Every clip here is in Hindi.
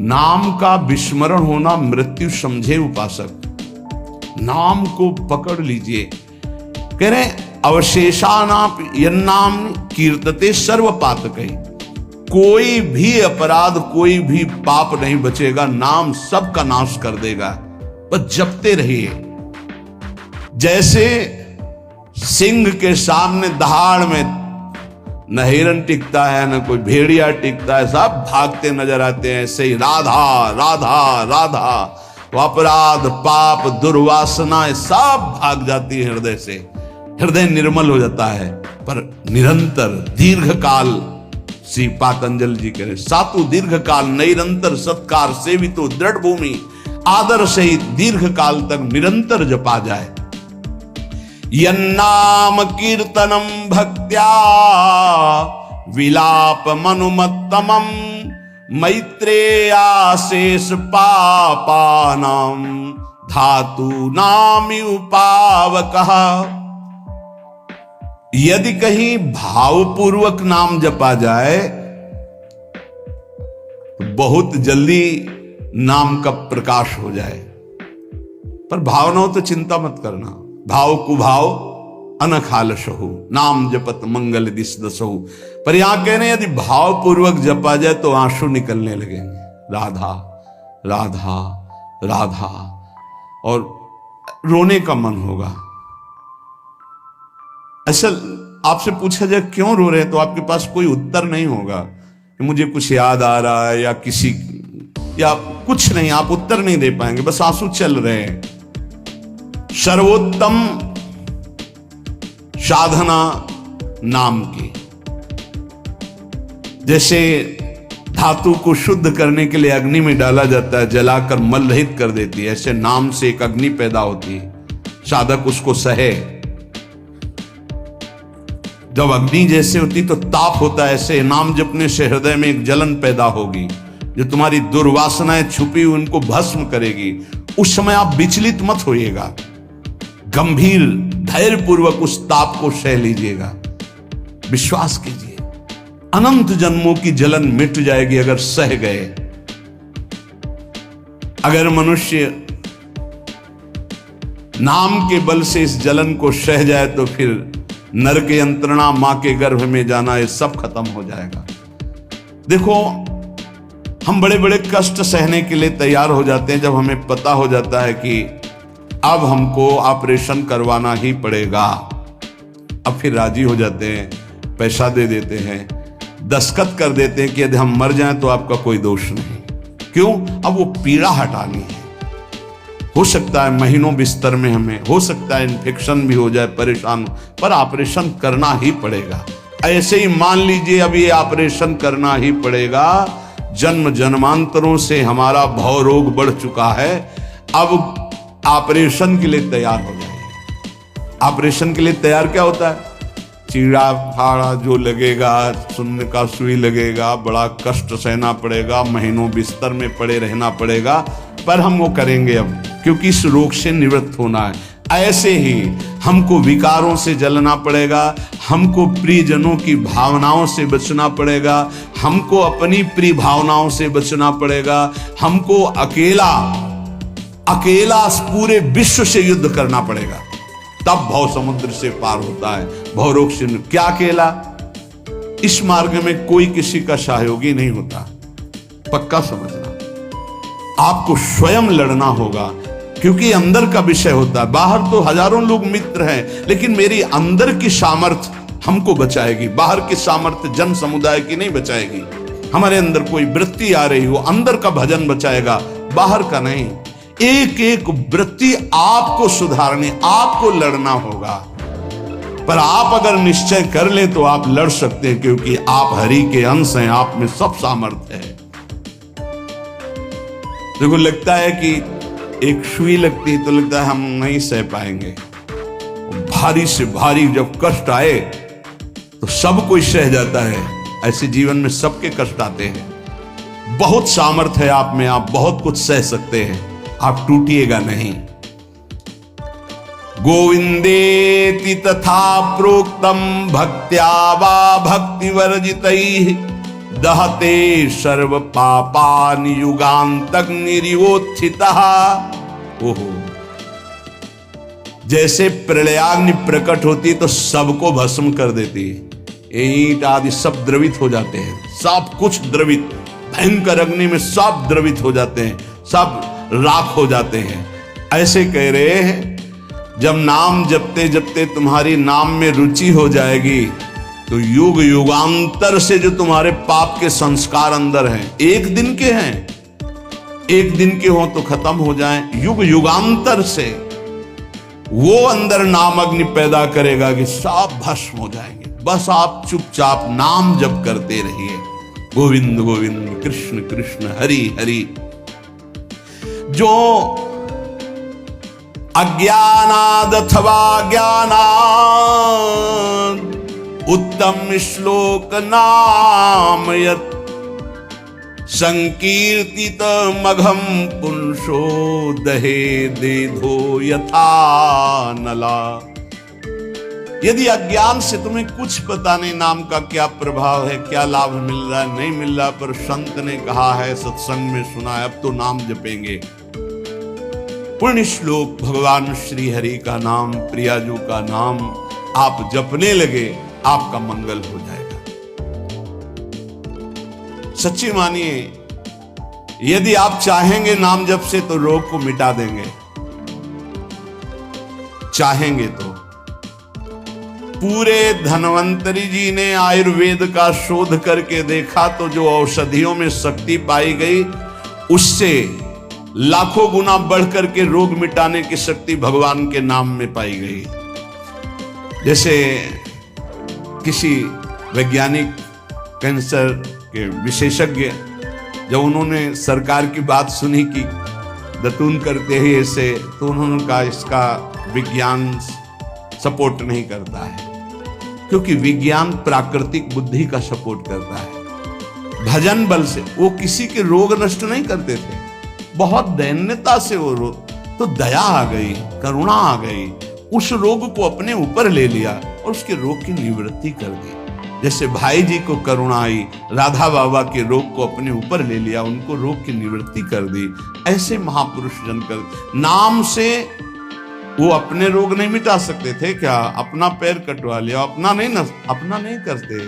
नाम का विस्मरण होना मृत्यु समझे उपासक। नाम को पकड़ लीजिए। कह रहे अवशेषानाप यन्नाम कीर्तते सर्व पातकै। कोई भी अपराध, कोई भी पाप नहीं बचेगा, नाम सबका नाश कर देगा। बस जपते रहिए। जैसे सिंह के सामने दहाड़ में न हिरन टिकता है, न कोई भेड़िया टिकता है, सब भागते नजर आते हैं। ऐसे ही राधा राधा राधा, अपराध पाप दुर्वासना सब भाग जाती है हृदय से। हृदय निर्मल हो जाता है। पर निरंतर दीर्घ काल, श्री पातंजल जी कह रहे, सातु दीर्घ काल निरंतर सत्कार सेवितो दृढ़ भूमि। आदर सहित दीर्घ काल तक निरंतर जपा जाए। यन्नाम कीर्तनम भक्त्या विलापमनुमत्तमं मैत्रेयाशेष पापानां धातूनामिव पावकः। यदि कहीं भावपूर्वक नाम जपा जाए तो बहुत जल्दी नाम का प्रकाश हो जाए। पर भाव न हो तो चिंता मत करना। भाव कुभाव अनखालशहु, नाम जपत मंगल दिस दसहु। पर यहां कह रहे हैं यदि भाव पूर्वक जपा जाए तो आंसू निकलने लगेंगे। राधा राधा राधा, और रोने का मन होगा। असल आपसे पूछा जाए क्यों रो रहे हैं, तो आपके पास कोई उत्तर नहीं होगा। मुझे कुछ याद आ रहा है या किसी, या कुछ नहीं, आप उत्तर नहीं दे पाएंगे, बस आंसू चल रहे हैं। सर्वोत्तम साधना नाम की, जैसे धातु को शुद्ध करने के लिए अग्नि में डाला जाता है, जलाकर मल रहित कर देती है, ऐसे नाम से एक अग्नि पैदा होती है, साधक उसको सहे। जब अग्नि जैसे होती तो ताप होता है, ऐसे नाम जपने से हृदय में एक जलन पैदा होगी जो तुम्हारी दुर्वासनाएं छुपी उनको भस्म करेगी। उस समय आप विचलित मत होइएगा, गंभीर धैर्य पूर्वक उस ताप को सह लीजिएगा। विश्वास कीजिए अनंत जन्मों की जलन मिट जाएगी अगर सह गए। अगर मनुष्य नाम के बल से इस जलन को सह जाए तो फिर नरक यंत्रणा, मां के गर्भ में जाना, ये सब खत्म हो जाएगा। देखो हम बड़े बड़े कष्ट सहने के लिए तैयार हो जाते हैं जब हमें पता हो जाता है कि अब हमको ऑपरेशन करवाना ही पड़ेगा। अब फिर राजी हो जाते हैं, पैसा दे देते हैं, दस्तखत कर देते हैं कि यदि हम मर जाएं तो आपका कोई दोष नहीं। क्यों? अब वो पीड़ा हटानी है। हो सकता है महीनों बिस्तर में हमें, हो सकता है इन्फेक्शन भी हो जाए, परेशान, पर ऑपरेशन करना ही पड़ेगा। ऐसे ही मान लीजिए अब ये ऑपरेशन करना ही पड़ेगा। जन्म जन्मांतरों से हमारा भव रोग बढ़ चुका है, अब ऑपरेशन के लिए तैयार हो जाइए। ऑपरेशन के लिए तैयार क्या होता है? चीड़ा फाड़ा जो लगेगा, सुन्न का सुई लगेगा, बड़ा कष्ट सहना पड़ेगा, महीनों बिस्तर में पड़े रहना पड़ेगा, पर हम वो करेंगे अब, क्योंकि इस रोग से निवृत्त होना है। ऐसे ही हमको विकारों से जलना पड़ेगा, हमको प्रियजनों की भावनाओं से बचना पड़ेगा, हमको अपनी प्रिय भावनाओं से बचना पड़ेगा, हमको अकेला पूरे विश्व से युद्ध करना पड़ेगा, तब भव समुद्र से पार होता है। भव रोग से क्या अकेला? इस मार्ग में कोई किसी का सहयोगी नहीं होता, पक्का समझना। आपको स्वयं लड़ना होगा, क्योंकि अंदर का विषय होता है। बाहर तो हजारों लोग मित्र हैं, लेकिन मेरी अंदर की सामर्थ्य हमको बचाएगी। बाहर की सामर्थ्य जन समुदाय की नहीं बचाएगी। हमारे अंदर कोई वृत्ति आ रही हो, अंदर का भजन बचाएगा, बाहर का नहीं। एक एक वृत्ति आपको सुधारनी, आपको लड़ना होगा। पर आप अगर निश्चय कर ले तो आप लड़ सकते हैं, क्योंकि आप हरि के अंश हैं, आप में सब सामर्थ्य है। देखो लगता है कि एक सुई लगती है तो लगता है हम नहीं सह पाएंगे। भारी से भारी जब कष्ट आए तो सब कोई सह जाता है। ऐसे जीवन में सबके कष्ट आते हैं। बहुत सामर्थ्य है आप में, आप बहुत कुछ सह सकते हैं, आप टूटिएगा नहीं। गोविंदेति तथा प्रोक्तम भक्त्या वा भक्ति वर्जितैः दहते सर्व पापान युगांतग्निरिवोत्थितः। ओहो, जैसे प्रलयाग्नि प्रकट होती तो सबको भस्म कर देती है, ईंट आदि सब द्रवित हो जाते हैं, सब कुछ द्रवित, भयंकर अग्नि में सब द्रवित हो जाते हैं, सब राख हो जाते हैं। ऐसे कह रहे हैं जब नाम जपते जपते तुम्हारी नाम में रुचि हो जाएगी तो युग युगांतर से जो तुम्हारे पाप के संस्कार अंदर हैं, एक दिन के हैं, एक दिन के हो तो खत्म हो जाएं, युग युगांतर से वो अंदर नाम अग्नि पैदा करेगा कि सब भस्म हो जाएंगे। बस आप चुपचाप नाम जप करते रहिए, गोविंद गोविंद कृष्ण कृष्ण हरि हरि। जो अज्ञानाद अथवा ज्ञानाद उत्तम श्लोक नाम यत् संकीर्तित मघम पुरुषो दहे देधो यथा नला। यदि अज्ञान से तुम्हें कुछ पता नहीं नाम का क्या प्रभाव है, क्या लाभ मिल रहा है, नहीं मिल रहा, पर संत ने कहा है, सत्संग में सुना है, अब तो नाम जपेंगे। पुण्य श्लोक भगवान श्री हरि का नाम, प्रियाजू का नाम आप जपने लगे, आपका मंगल हो जाएगा। सच्ची मानिए, यदि आप चाहेंगे नाम जप से तो रोग को मिटा देंगे, चाहेंगे तो। पूरे धन्वंतरी जी ने आयुर्वेद का शोध करके देखा तो जो औषधियों में शक्ति पाई गई उससे लाखों गुना बढ़कर के रोग मिटाने की शक्ति भगवान के नाम में पाई गई। जैसे किसी वैज्ञानिक कैंसर के विशेषज्ञ जब उन्होंने सरकार की बात सुनी कि दतून करते ही ऐसे, तो उन्होंने कहा इसका विज्ञान सपोर्ट नहीं करता है, क्योंकि विज्ञान प्राकृतिक बुद्धि का सपोर्ट करता है। भजन बल से वो किसी के रोग नष्ट नहीं करते थे, बहुत दैन्यता से वो रोग, तो दया आ गई, करुणा आ गई, उस रोग को अपने ऊपर ले लिया और उसके रोग की निवृत्ति कर दी। जैसे भाई जी को करुणा आई, राधा बाबा के रोग को अपने ऊपर ले लिया, उनको रोग की निवृत्ति कर दी। ऐसे महापुरुष जन कर नाम से वो अपने रोग नहीं मिटा सकते थे क्या? अपना पैर कटवा लिया, अपना नहीं करते,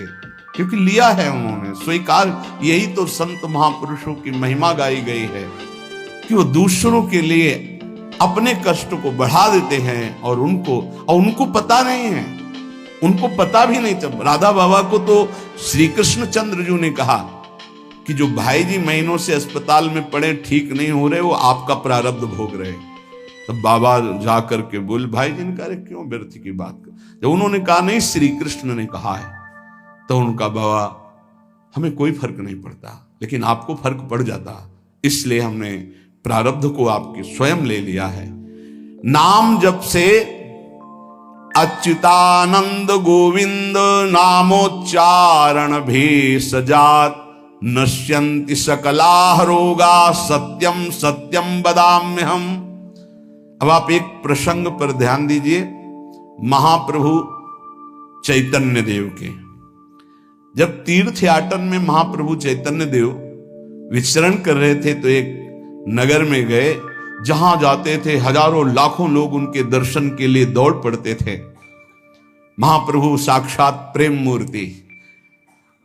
क्योंकि लिया है उन्होंने, स्वीकार। यही तो संत महापुरुषों की महिमा गाई गई है कि वो दूसरों के लिए अपने कष्ट को बढ़ा देते हैं और उनको पता नहीं है, उनको पता भी नहीं चल। राधा बाबा को तो श्री कृष्ण चंद्र जी ने कहा कि जो भाई जी महीनों से अस्पताल में पड़े, ठीक नहीं हो रहे, वो आपका प्रारब्ध भोग रहे। तब बाबा जाकर के बोले, भाई जी ने कहा क्यों व्यर्थ की बात कर। जब उन्होंने कहा नहीं श्री कृष्ण ने कहा है, तो उनका बाबा हमें कोई फर्क नहीं पड़ता, लेकिन आपको फर्क पड़ जाता, इसलिए हमने प्रारब्ध को आपके स्वयं ले लिया है। नाम जप से अच्युतानंद गोविंद नामोच्चारण भेषजात नश्यन्ति सकला रोगा सत्यम सत्यम वदाम्यहम्। अब आप एक प्रसंग पर ध्यान दीजिए, महाप्रभु चैतन्य देव के जब तीर्थ याटन में महाप्रभु चैतन्य देव विचरण कर रहे थे तो एक नगर में गए, जहां जाते थे हजारों लाखों लोग उनके दर्शन के लिए दौड़ पड़ते थे। महाप्रभु साक्षात प्रेम मूर्ति,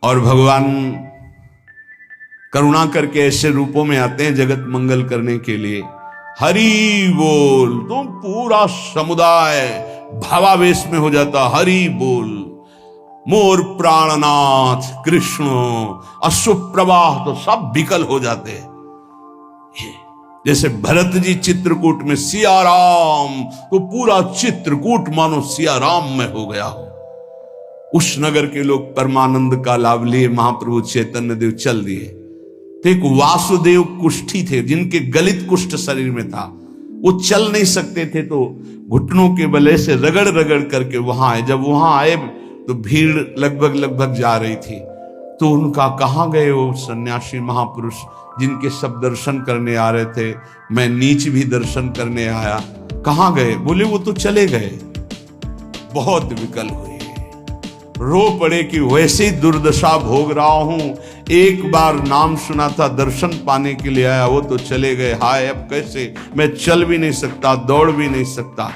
और भगवान करुणा करके ऐसे रूपों में आते हैं जगत मंगल करने के लिए। हरि बोल, तो पूरा समुदाय भावावेश में हो जाता, हरि बोल, मोर प्राणनाथ कृष्ण, अश्वप्रवाह, तो सब विकल हो जाते हैं। जैसे भरत जी चित्रकूट में सिया राम, तो पूरा चित्रकूट मानो सिया राम में हो गया हो। उस नगर के लोग परमानंद का लाभ लिए, महाप्रभु चैतन्य देव चल दिए। तो एक वासुदेव कुष्ठी थे जिनके गलित कुष्ठ शरीर में था, वो चल नहीं सकते थे, तो घुटनों के बले से रगड़ रगड़ करके वहां आए। जब वहां आए तो भीड़ लगभग जा रही थी, तो उनका कहाँ गए वो सन्यासी महापुरुष जिनके सब दर्शन करने आ रहे थे, मैं नीच भी दर्शन करने आया, कहाँ गए? बोले वो तो चले गए। बहुत विकल हुए, रो पड़े कि वैसे ही दुर्दशा भोग रहा हूं, एक बार नाम सुना था, दर्शन पाने के लिए आया, वो तो चले गए। हाय अब कैसे, मैं चल भी नहीं सकता, दौड़ भी नहीं सकता।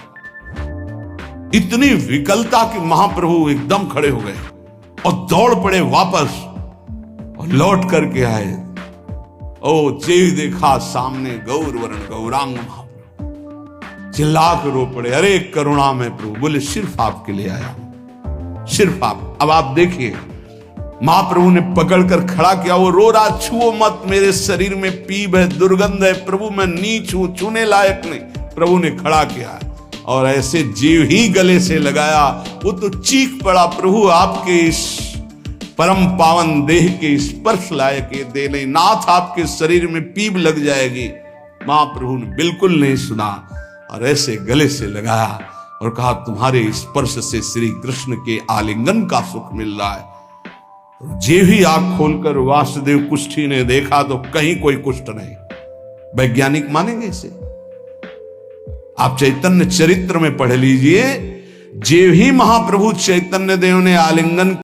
इतनी विकलता कि महाप्रभु एकदम खड़े हो गए और दौड़ पड़े वापस और लौट करके आए। ओ जेव देखा सामने गौर वर्ण गौरांग महाप्रभु, चिल्ला कर रो पड़े, अरे करुणा में प्रभु। बोले सिर्फ आपके लिए आया हूं, सिर्फ आप। अब आप देखिए, महाप्रभु ने पकड़कर खड़ा किया, वो रो रहा, छुओ मत, मेरे शरीर में पीप है, दुर्गंध है प्रभु, मैं नीच हूं, छूने लायक नहीं। प्रभु ने खड़ा किया और ऐसे जीव ही गले से लगाया, वो तो चीख पड़ा, प्रभु आपके इस परम पावन देह के स्पर्श लायक ये दे नहीं, नाथ आपके शरीर में पीप लग जाएगी। महाप्रभु ने बिल्कुल नहीं सुना और ऐसे गले से लगाया और कहा, तुम्हारे स्पर्श से श्री कृष्ण के आलिंगन का सुख मिल रहा है। जे ही आंख खोलकर वासुदेव कुष्ठी ने देखा तो कहीं कोई कुष्ठ नहीं। वैज्ञानिक मानेंगे इसे? आप चैतन्य चरित्र में पढ़ लीजिए, जे ही महाप्रभु चैतन्य देव ने आलिंगन